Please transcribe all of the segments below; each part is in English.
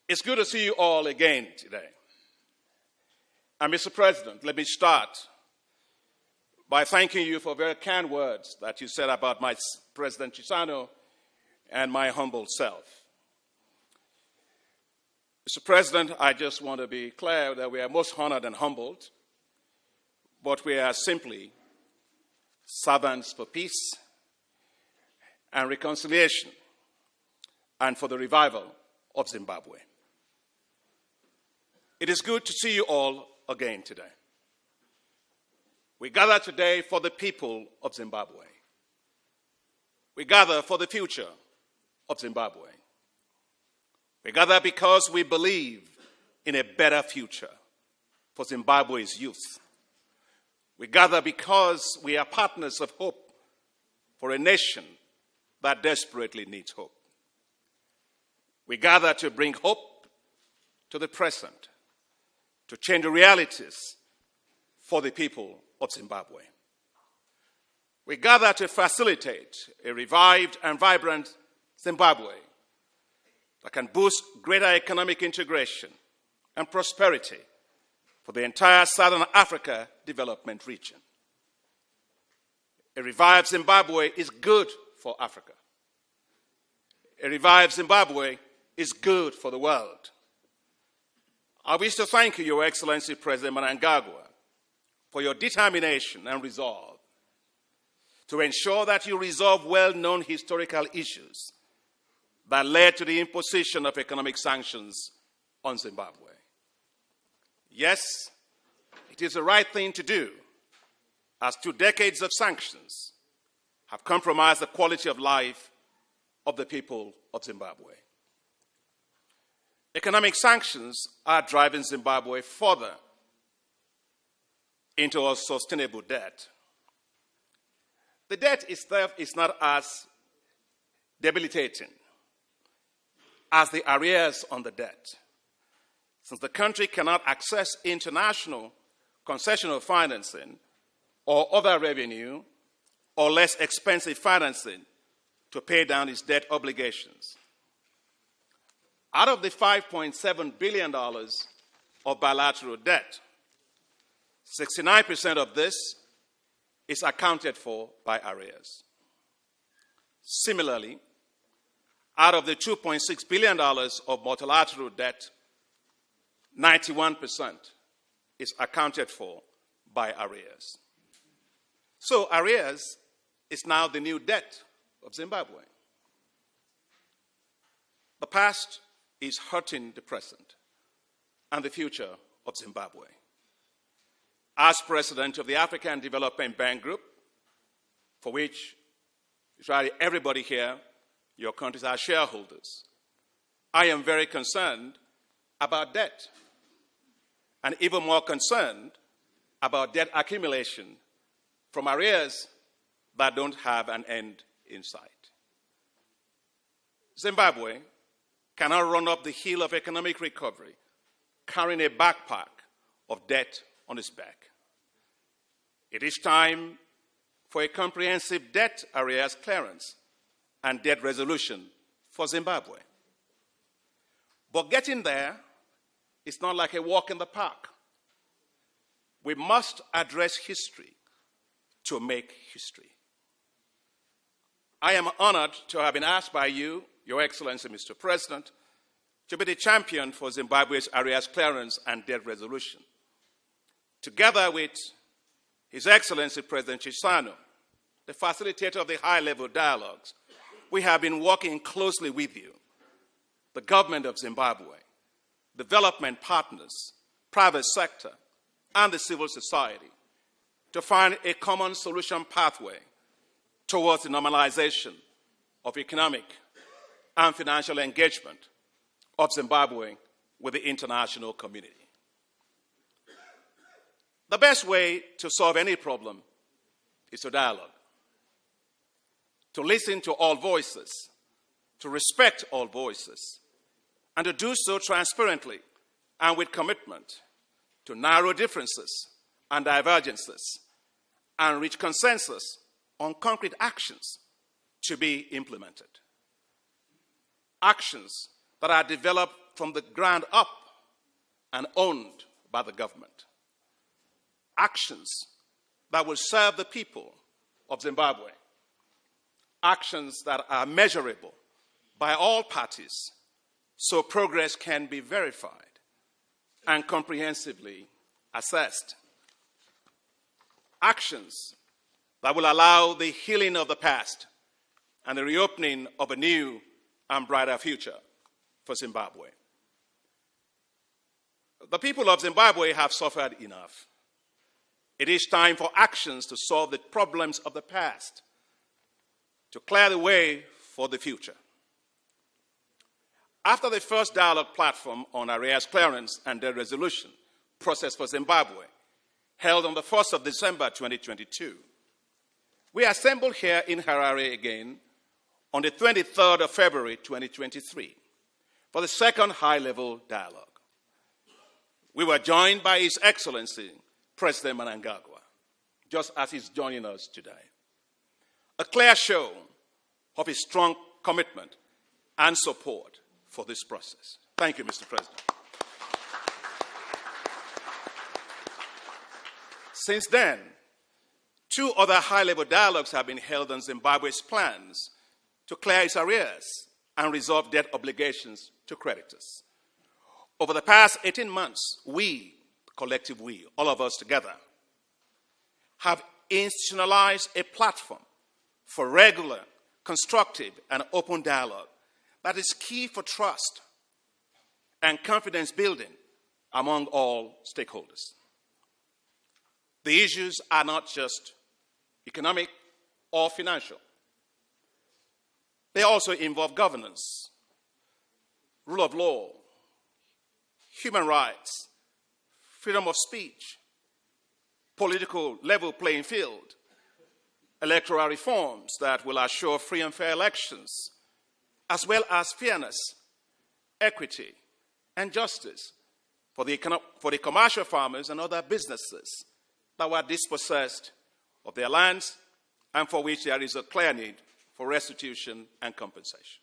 It's good to see you all again today. And Mr. President, let me start by thanking you for very kind words that you said about my President Chissano and my humble self. Mr. President, I just want to be clear that we are most honored and humbled, but we are simply servants for peace and reconciliation and for the revival of Zimbabwe. It is good to see you all again today. We gather today for the people of Zimbabwe. We gather for the future of Zimbabwe. We gather because we believe in a better future for Zimbabwe's youth. We gather because we are partners of hope for a nation that desperately needs hope. We gather to bring hope to the present, to change the realities for the people of Zimbabwe. We gather to facilitate a revived and vibrant Zimbabwe that can boost greater economic integration and prosperity for the entire Southern Africa development region. A revived Zimbabwe is good for Africa. A revived Zimbabwe is good for the world. I wish to thank you, Your Excellency President Mnangagwa, for your determination and resolve to ensure that you resolve well-known historical issues that led to the imposition of economic sanctions on Zimbabwe. Yes, it is the right thing to do, as 2 decades of sanctions have compromised the quality of life of the people of Zimbabwe. Economic sanctions are driving Zimbabwe further into unsustainable debt. The debt itself is not as debilitating as the arrears on the debt, since the country cannot access international concessional financing or other revenue or less expensive financing to pay down its debt obligations. Out of the $5.7 billion of bilateral debt, 69% of this is accounted for by arrears. Similarly, out of the $2.6 billion of multilateral debt, 91% is accounted for by arrears. So arrears is now the new debt of Zimbabwe. The past is hurting the present and the future of Zimbabwe. As president of the African Development Bank Group, for which literally everybody here, your countries are shareholders, I am very concerned about debt, and even more concerned about debt accumulation from arrears that don't have an end in sight. Zimbabwe cannot run up the hill of economic recovery carrying a backpack of debt on its back. It is time for a comprehensive debt arrears clearance and debt resolution for Zimbabwe. But getting there is not like a walk in the park. We must address history to make history. I am honored to have been asked by you, Your Excellency, Mr. President, to be the champion for Zimbabwe's arrears clearance and debt resolution. Together with His Excellency President Chissano, the facilitator of the high-level dialogues, we have been working closely with you, the government of Zimbabwe, development partners, private sector, and the civil society to find a common solution pathway towards the normalization of economic and financial engagement of Zimbabwe with the international community. The best way to solve any problem is to dialogue, to listen to all voices, to respect all voices, and to do so transparently and with commitment to narrow differences and divergences and reach consensus on concrete actions to be implemented. Actions that are developed from the ground up and owned by the government. Actions that will serve the people of Zimbabwe. Actions that are measurable by all parties so progress can be verified and comprehensively assessed. Actions that will allow the healing of the past and the reopening of a new and brighter future for Zimbabwe. The people of Zimbabwe have suffered enough. It is time for actions to solve the problems of the past, to clear the way for the future. After the first dialogue platform on arrears clearance and debt resolution process for Zimbabwe, held on the 1st of December 2022, we assembled here in Harare again on the 23rd of February 2023 for the second high-level dialogue. We were joined by His Excellency, President Mnangagwa, just as he's joining us today. A clear show of his strong commitment and support for this process. Thank you, Mr. President. Since then, 2 other high-level dialogues have been held on Zimbabwe's plans to clear its arrears and resolve debt obligations to creditors. Over the past 18 months, we, collective we, all of us together, have institutionalized a platform for regular, constructive, and open dialogue that is key for trust and confidence building among all stakeholders. The issues are not just economic or financial. They also involve governance, rule of law, human rights, freedom of speech, political level playing field, electoral reforms that will assure free and fair elections, as well as fairness, equity, and justice for the commercial farmers and other businesses that were dispossessed of their lands and for which there is a clear need for restitution and compensation.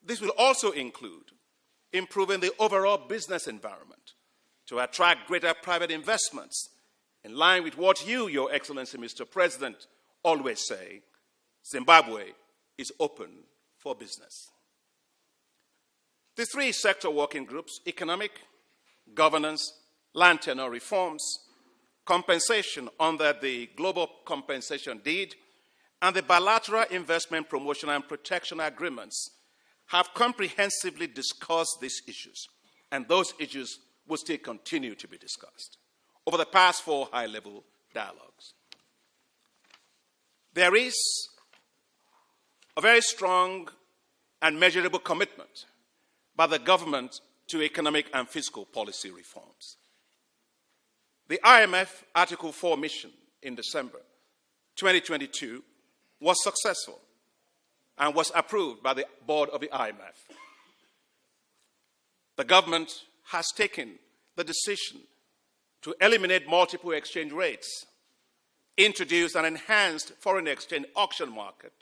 This will also include improving the overall business environment to attract greater private investments in line with what you, Your Excellency, Mr. President, always say: Zimbabwe is open for business. The 3 sector working groups, economic, governance, land tenure reforms, compensation under the Global Compensation Deed, and the bilateral investment promotion and protection agreements, have comprehensively discussed these issues, and those issues will still continue to be discussed over the past 4 high-level dialogues. There is a very strong and measurable commitment by the government to economic and fiscal policy reforms. The IMF Article 4 mission in December 2022 was successful and was approved by the board of the IMF. The government has taken the decision to eliminate multiple exchange rates, introduce an enhanced foreign exchange auction market,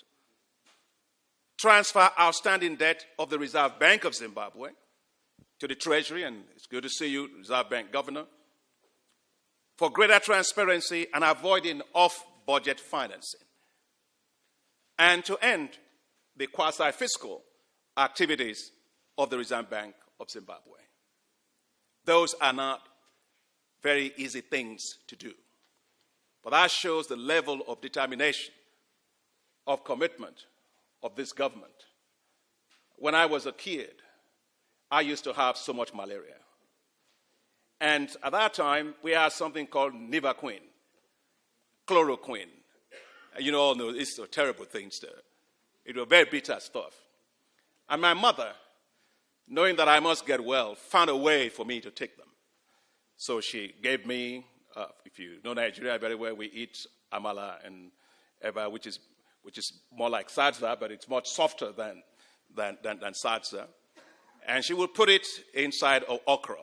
transfer outstanding debt of the Reserve Bank of Zimbabwe to the Treasury, and it's good to see you, Reserve Bank Governor, for greater transparency and avoiding off-budget financing, and to end the quasi-fiscal activities of the Reserve Bank of Zimbabwe. Those are not very easy things to do, but that shows the level of determination, of commitment of this government. When I was a kid, I used to have so much malaria. And at that time, we had something called Nivaquine, chloroquine. You all know it's a terrible thing. It was very bitter stuff. And my mother, knowing that I must get well, found a way for me to take them. So she gave me, if you know Nigeria very well, we eat amala and eba, which is more like sadza, but it's much softer than sadza. And she would put it inside of okra.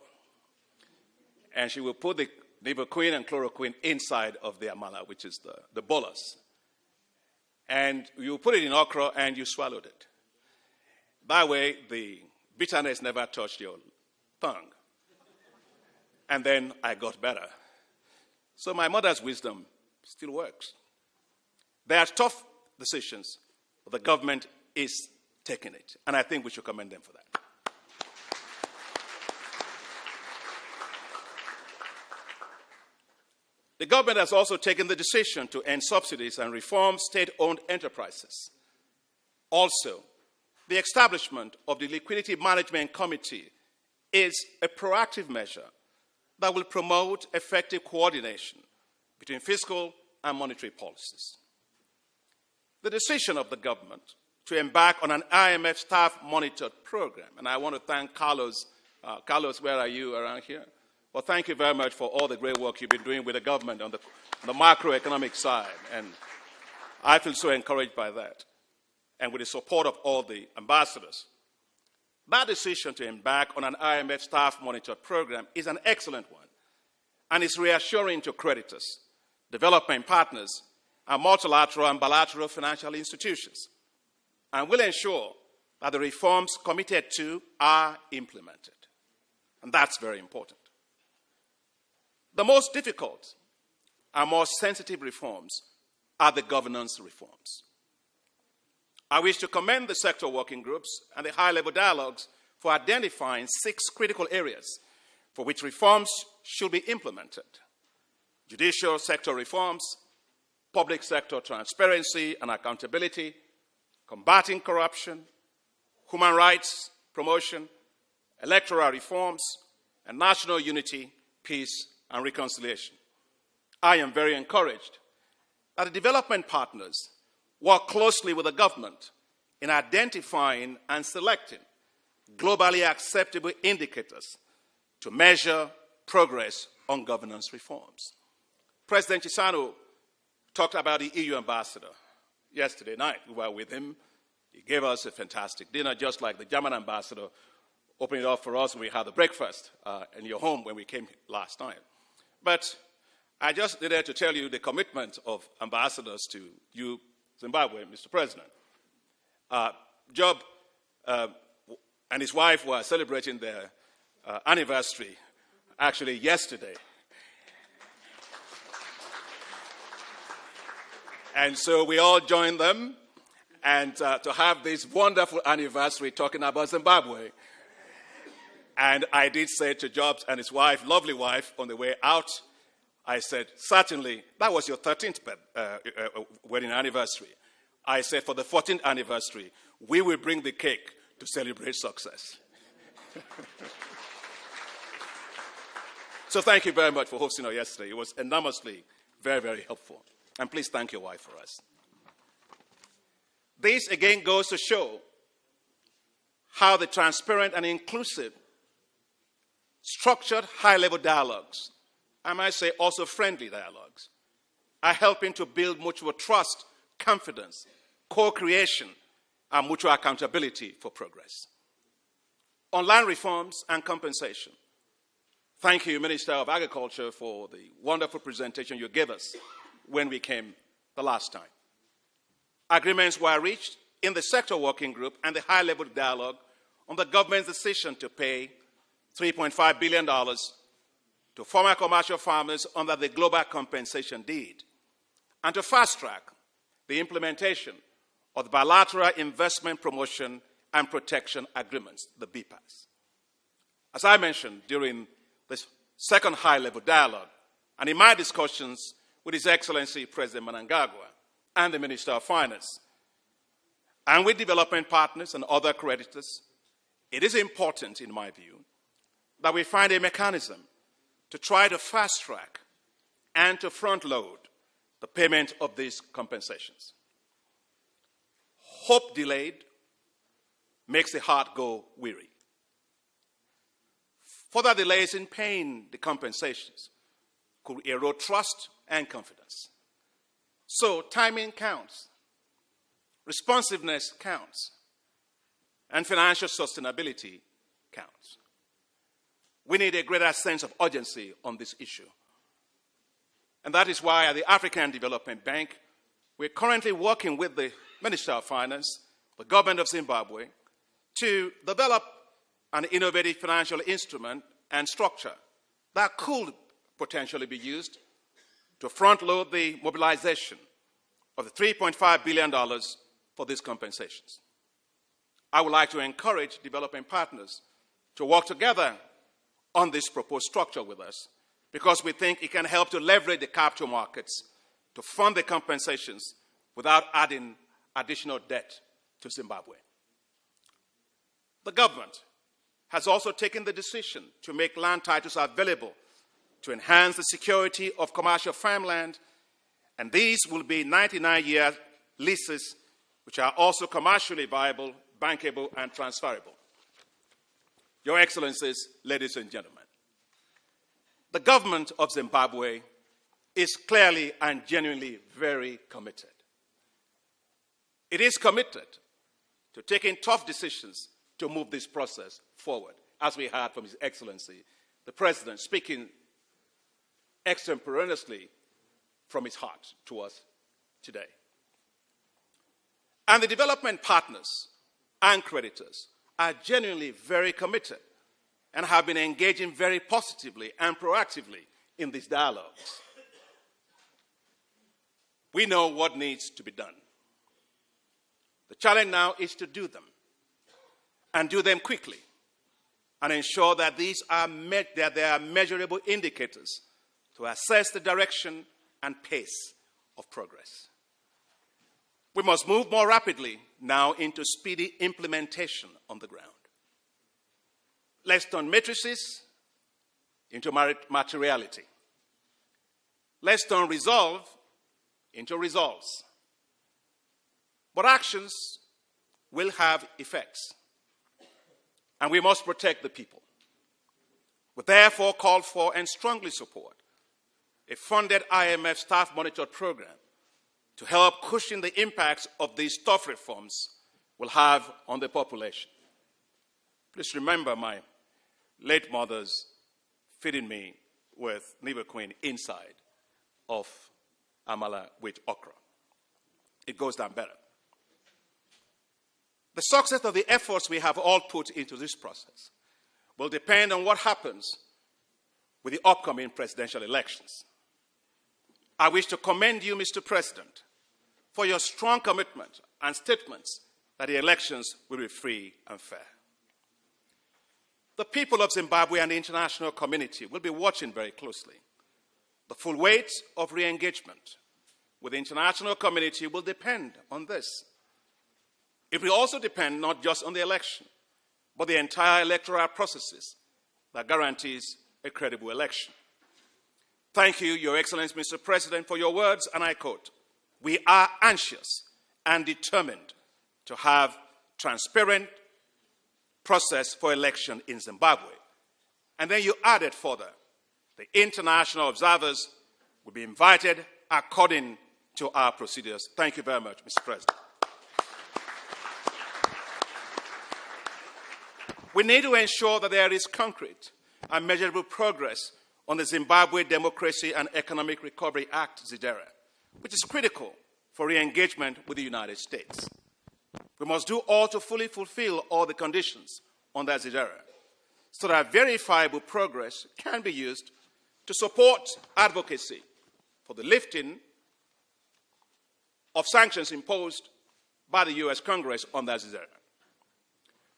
And she will put the Nivaquine and chloroquine inside of the amala, which is the bolus. And you put it in okra and you swallowed it. That way, the bitterness never touched your tongue. And then I got better. So my mother's wisdom still works. There are tough decisions, but the government is taking it. And I think we should commend them for that. The government has also taken the decision to end subsidies and reform state-owned enterprises. Also, the establishment of the Liquidity Management Committee is a proactive measure that will promote effective coordination between fiscal and monetary policies. The decision of the government to embark on an IMF staff-monitored program, and I want to thank Carlos. Carlos, where are you around here? Well, thank you very much for all the great work you've been doing with the government on the macroeconomic side, and I feel so encouraged by that, and with the support of all the ambassadors. That decision to embark on an IMF staff-monitored program is an excellent one, and is reassuring to creditors, development partners, and multilateral and bilateral financial institutions, and will ensure that the reforms committed to are implemented. And that's very important. The most difficult and more sensitive reforms are the governance reforms. I wish to commend the sector working groups and the high-level dialogues for identifying 6 critical areas for which reforms should be implemented: judicial sector reforms, public sector transparency and accountability, combating corruption, human rights promotion, electoral reforms, and national unity, peace, and reconciliation. I am very encouraged that the development partners work closely with the government in identifying and selecting globally acceptable indicators to measure progress on governance reforms. President Chisano talked about the EU ambassador yesterday night. We were with him. He gave us a fantastic dinner, just like the German ambassador opened it up for us when we had the breakfast in your home when we came last night. But I just needed to tell you the commitment of ambassadors to you, Zimbabwe, Mr. President. Job and his wife were celebrating their anniversary, actually yesterday. And so we all joined them, and to have this wonderful anniversary talking about Zimbabwe. And I did say to Jobs and his wife, lovely wife, on the way out, I said, certainly, that was your 13th wedding anniversary. I said, for the 14th anniversary, we will bring the cake to celebrate success. So thank you very much for hosting us yesterday. It was enormously very, very helpful. And please thank your wife for us. This again goes to show how the transparent and inclusive, structured high-level dialogues, I might say also friendly dialogues, are helping to build mutual trust, confidence, co-creation, and mutual accountability for progress. On land reforms and compensation, thank you, Minister of Agriculture, for the wonderful presentation you gave us when we came the last time. Agreements were reached in the sector working group and the high-level dialogue on the government's decision to pay $3.5 billion to former commercial farmers under the Global Compensation Deed, and to fast-track the implementation of the Bilateral Investment Promotion and Protection Agreements, the BPAS. As I mentioned during this second high-level dialogue, and in my discussions with His Excellency President Mnangagwa and the Minister of Finance, and with development partners and other creditors, it is important, in my view, that we find a mechanism to try to fast-track and to front-load the payment of these compensations. Hope delayed makes the heart go weary. Further delays in paying the compensations could erode trust and confidence. So timing counts, responsiveness counts, and financial sustainability counts. We need a greater sense of urgency on this issue. And that is why at the African Development Bank, we're currently working with the Minister of Finance, the government of Zimbabwe, to develop an innovative financial instrument and structure that could potentially be used to front-load the mobilization of the $3.5 billion for these compensations. I would like to encourage developing partners to work together on this proposed structure with us because we think it can help to leverage the capital markets to fund the compensations without adding additional debt to Zimbabwe. The government has also taken the decision to make land titles available to enhance the security of commercial farmland, and these will be 99-year leases which are also commercially viable, bankable, and transferable. Your Excellencies, ladies and gentlemen, the government of Zimbabwe is clearly and genuinely very committed. It is committed to taking tough decisions to move this process forward, as we heard from His Excellency, the President, speaking extemporaneously from his heart to us today. And the development partners and creditors are genuinely very committed and have been engaging very positively and proactively in these dialogues. We know what needs to be done. The challenge now is to do them, and do them quickly, and ensure that there are measurable indicators to assess the direction and pace of progress. We must move more rapidly now into speedy implementation on the ground. Let's turn matrices into materiality. Let's turn resolve into results. But actions will have effects, and we must protect the people. We therefore call for and strongly support a funded IMF staff-monitored program to help cushion the impacts of these tough reforms will have on the population. Please remember my late mother's feeding me with liver queen inside of amala with okra. It goes down better. The success of the efforts we have all put into this process will depend on what happens with the upcoming presidential elections. I wish to commend you, Mr. President, for your strong commitment and statements that the elections will be free and fair. The people of Zimbabwe and the international community will be watching very closely. The full weight of re-engagement with the international community will depend on this. It will also depend not just on the election, but the entire electoral processes that guarantees a credible election. Thank you, Your Excellency, Mr. President, for your words, and I quote, "We are anxious and determined to have transparent process for election in Zimbabwe." And then you added further, the international observers will be invited according to our procedures. Thank you very much, Mr. President. We need to ensure that there is concrete and measurable progress on the Zimbabwe Democracy and Economic Recovery Act, ZIDERA, which is critical for re-engagement with the United States. We must do all to fully fulfill all the conditions under ZIDERA so that verifiable progress can be used to support advocacy for the lifting of sanctions imposed by the U.S. Congress under ZIDERA.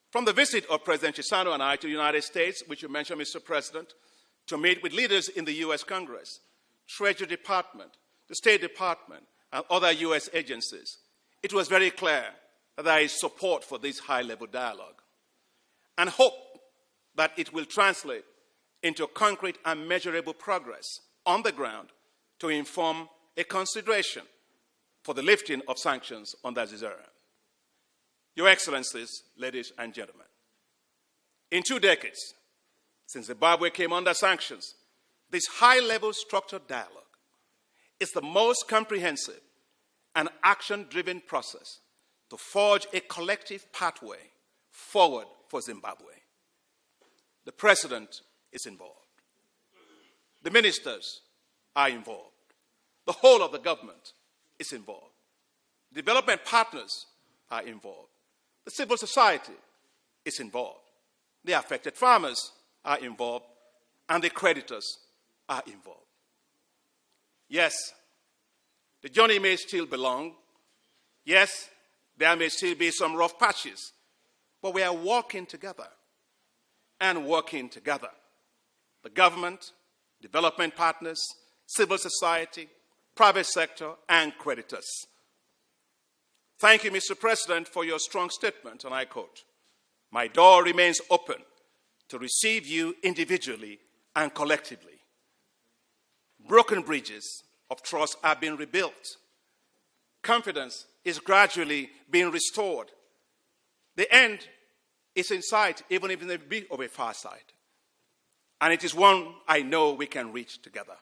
From the visit of President Chisano and I to the United States, which you mentioned, Mr. President, to meet with leaders in the U.S. Congress, Treasury Department, the State Department, and other U.S. agencies, it was very clear that there is support for this high-level dialogue, and hope that it will translate into concrete and measurable progress on the ground to inform a consideration for the lifting of sanctions under ZIDERA. Your Excellencies, ladies and gentlemen, in 2 decades since Zimbabwe came under sanctions, this high-level structured dialogue is the most comprehensive and action-driven process to forge a collective pathway forward for Zimbabwe. The President is involved. The ministers are involved. The whole of the government is involved. Development partners are involved. The civil society is involved. the affected farmers are involved, and the creditors are involved. Yes, the journey may still be long. Yes, there may still be some rough patches, but we are walking together and working together. The government, development partners, civil society, private sector, and creditors. Thank you, Mr. President, for your strong statement, and I quote, "My door remains open to receive you individually and collectively. Broken bridges of trust are being rebuilt. Confidence is gradually being restored. The end is in sight, even if it may be of a far side. And it is one I know we can reach together.